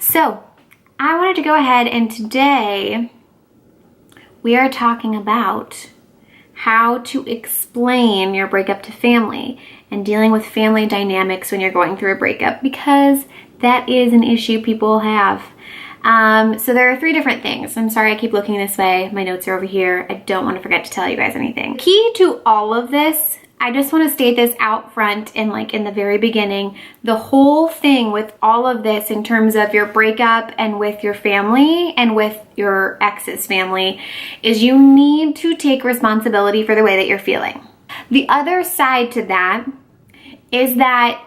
So I wanted to go ahead, and today we are talking about how to explain your breakup to family and dealing with family dynamics when you're going through a breakup, because that is an issue people have. So there are 3 different things. I'm sorry I keep looking this way. My notes are over here. I don't want to forget to tell you guys anything. Key to all of this, I just want to state this out front and like in the very beginning, the whole thing with all of this in terms of your breakup and with your family and with your ex's family is you need to take responsibility for the way that you're feeling. The other side to that is that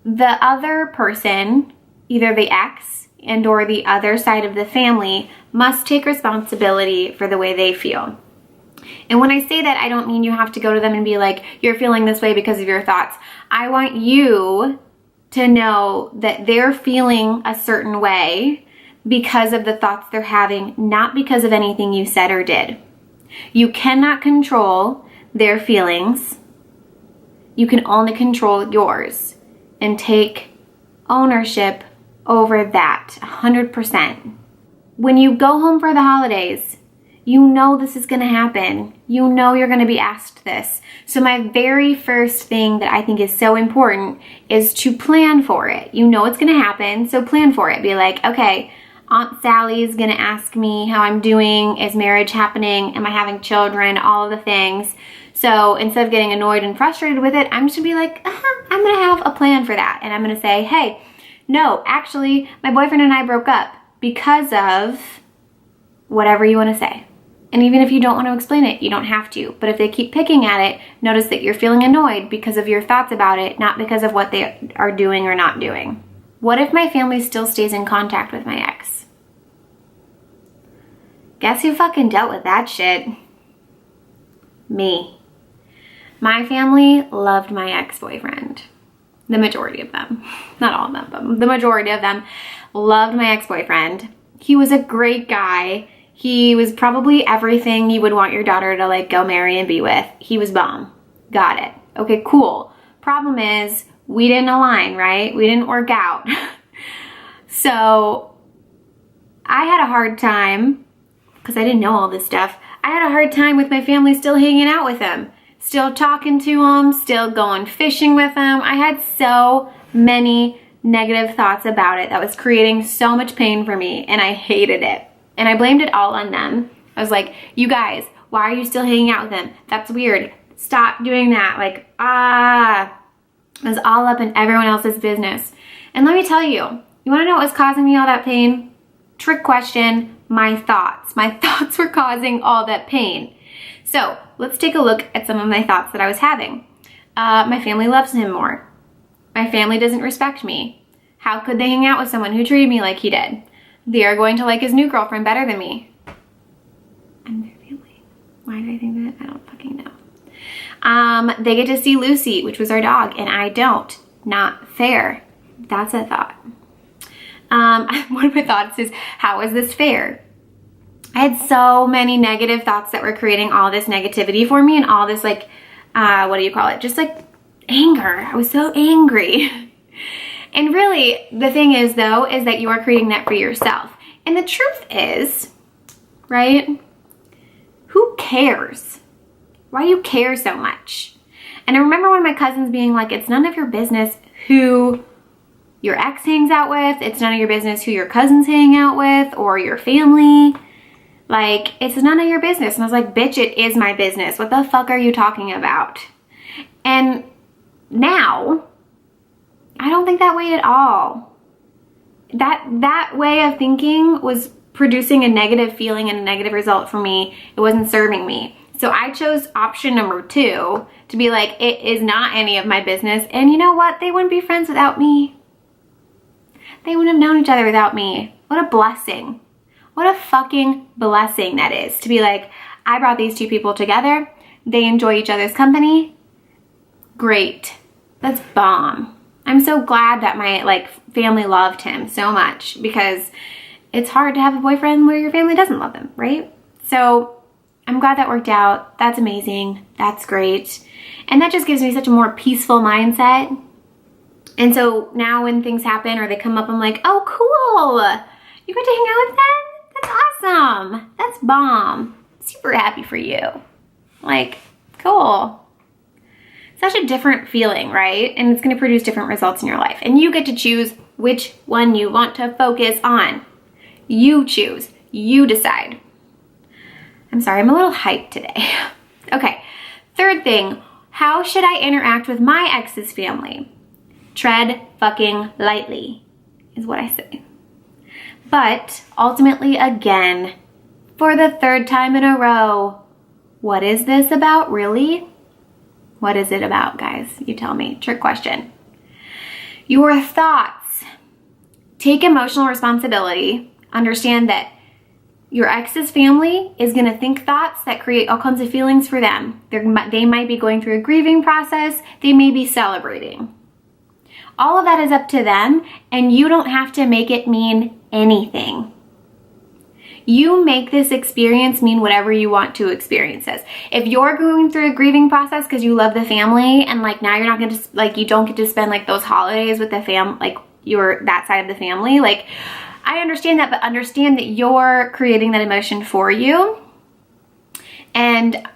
the other person, either the ex and or the other side of the family, must take responsibility for the way they feel. And when I say that, I don't mean you have to go to them and be like, you're feeling this way because of your thoughts. I want you to know that they're feeling a certain way because of the thoughts they're having, not because of anything you said or did. You cannot control their feelings. You can only control yours and take ownership over that 100%. When you go home for the holidays, you know this is going to happen. You know you're going to be asked this. So my very first thing that I think is so important is to plan for it. You know it's going to happen, so plan for it. Be like, okay, Aunt Sally's going to ask me how I'm doing. Is marriage happening? Am I having children? All of the things. So instead of getting annoyed and frustrated with it, I'm just going to be like, I'm going to have a plan for that. And I'm going to say, hey, no, actually, my boyfriend and I broke up because of whatever you want to say. And even if you don't want to explain it, you don't have to. But if they keep picking at it, notice that you're feeling annoyed because of your thoughts about it, not because of what they are doing or not doing. What if my family still stays in contact with my ex? Guess who fucking dealt with that shit? Me. My family loved my ex-boyfriend. The majority of them. Not all of them, but the majority of them loved my ex-boyfriend. He was a great guy. He was probably everything you would want your daughter to like go marry and be with. He was bomb. Got it. Okay, cool. Problem is, we didn't align, right? We didn't work out. So I had a hard time, because I didn't know all this stuff. I had a hard time with my family still hanging out with him, still talking to him, still going fishing with him. I had so many negative thoughts about it that was creating so much pain for me, and I hated it. And I blamed it all on them. I was like, you guys, why are you still hanging out with him? That's weird. Stop doing that. Like, it was all up in everyone else's business. And let me tell you, you want to know what was causing me all that pain? Trick question, my thoughts. My thoughts were causing all that pain. So let's take a look at some of my thoughts that I was having. My family loves him more. My family doesn't respect me. How could they hang out with someone who treated me like he did? They are going to like his new girlfriend better than me. I'm their family. Why did I think that? I don't fucking know. They get to see Lucy, which was our dog, and I don't. Not fair. That's a thought. One of my thoughts is, how is this fair? I had so many negative thoughts that were creating all this negativity for me and all this like, what do you call it? Just like anger. I was so angry. And really, the thing is, though, is that you are creating that for yourself. And the truth is, right, who cares? Why do you care so much? And I remember one of my cousins being like, it's none of your business who your ex hangs out with. It's none of your business who your cousins hang out with or your family. Like, it's none of your business. And I was like, bitch, it is my business. What the fuck are you talking about? And now, I don't think that way at all. That way of thinking was producing a negative feeling and a negative result for me. It wasn't serving me. So I chose option number 2 to be like, it is not any of my business. And you know what? They wouldn't be friends without me. They wouldn't have known each other without me. What a blessing. What a fucking blessing that is. To be like, I brought these 2 people together. They enjoy each other's company. Great. That's bomb. I'm so glad that my like family loved him so much, because it's hard to have a boyfriend where your family doesn't love them, right? So I'm glad that worked out. That's amazing. That's great. And that just gives me such a more peaceful mindset And so now when things happen or they come up, I'm like, oh, cool. You get to hang out with them? That's awesome. That's bomb. Super happy for you. Like, cool. Such a different feeling, right? And it's going to produce different results in your life. And you get to choose which one you want to focus on. You choose. You decide. I'm sorry, I'm a little hyped today. Okay, third thing, how should I interact with my ex's family? Tread fucking lightly, is what I say. But ultimately, again, for the third time in a row, what is this about, really? What is it about, guys? You tell me. Trick question. Your thoughts. Take emotional responsibility. Understand that your ex's family is going to think thoughts that create all kinds of feelings for them. They might be going through a grieving process. They may be celebrating. All of that is up to them, and you don't have to make it mean anything. You make this experience mean whatever you want to experience this. If you're going through a grieving process because you love the family and like now you're not going to, like, you don't get to spend like those holidays with the like that side of the family, like, I understand that, but understand that you're creating that emotion for you. And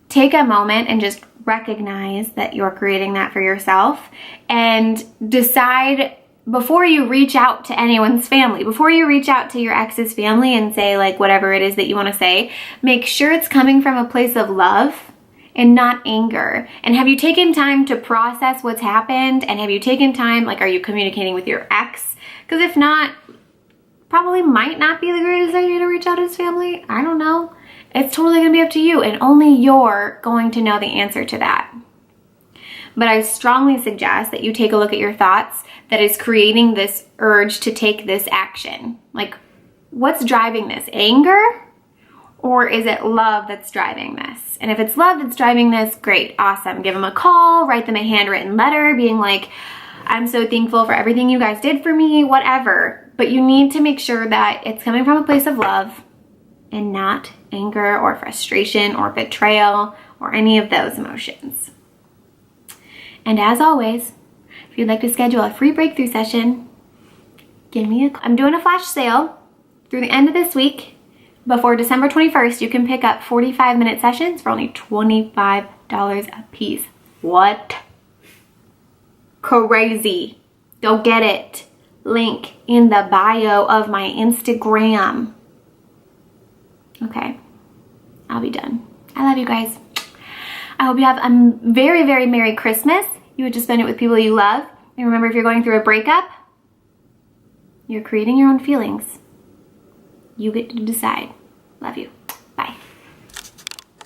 take a moment and just recognize that you're creating that for yourself and decide before you reach out to anyone's family, before you reach out to your ex's family and say like whatever it is that you want to say, make sure it's coming from a place of love and not anger. And have you taken time to process what's happened? And have you taken time, like, are you communicating with your ex? Because if not, probably might not be the greatest idea to reach out to his family. I don't know. It's totally gonna be up to you, and only you're going to know the answer to that. But I strongly suggest that you take a look at your thoughts that is creating this urge to take this action. Like, what's driving this? Anger? Or is it love that's driving this? And if it's love that's driving this, great, awesome. Give them a call, write them a handwritten letter being like, I'm so thankful for everything you guys did for me, whatever. But you need to make sure that it's coming from a place of love and not anger or frustration or betrayal or any of those emotions. And as always, if you'd like to schedule a free breakthrough session, give me a call. I'm doing a flash sale through the end of this week. Before December 21st, you can pick up 45-minute sessions for only $25 a piece. What? Crazy. Go get it. Link in the bio of my Instagram. Okay, I'll be done. I love you guys. I hope you have a very, very Merry Christmas. You would just spend it with people you love. And remember, if you're going through a breakup, you're creating your own feelings. You get to decide. Love you.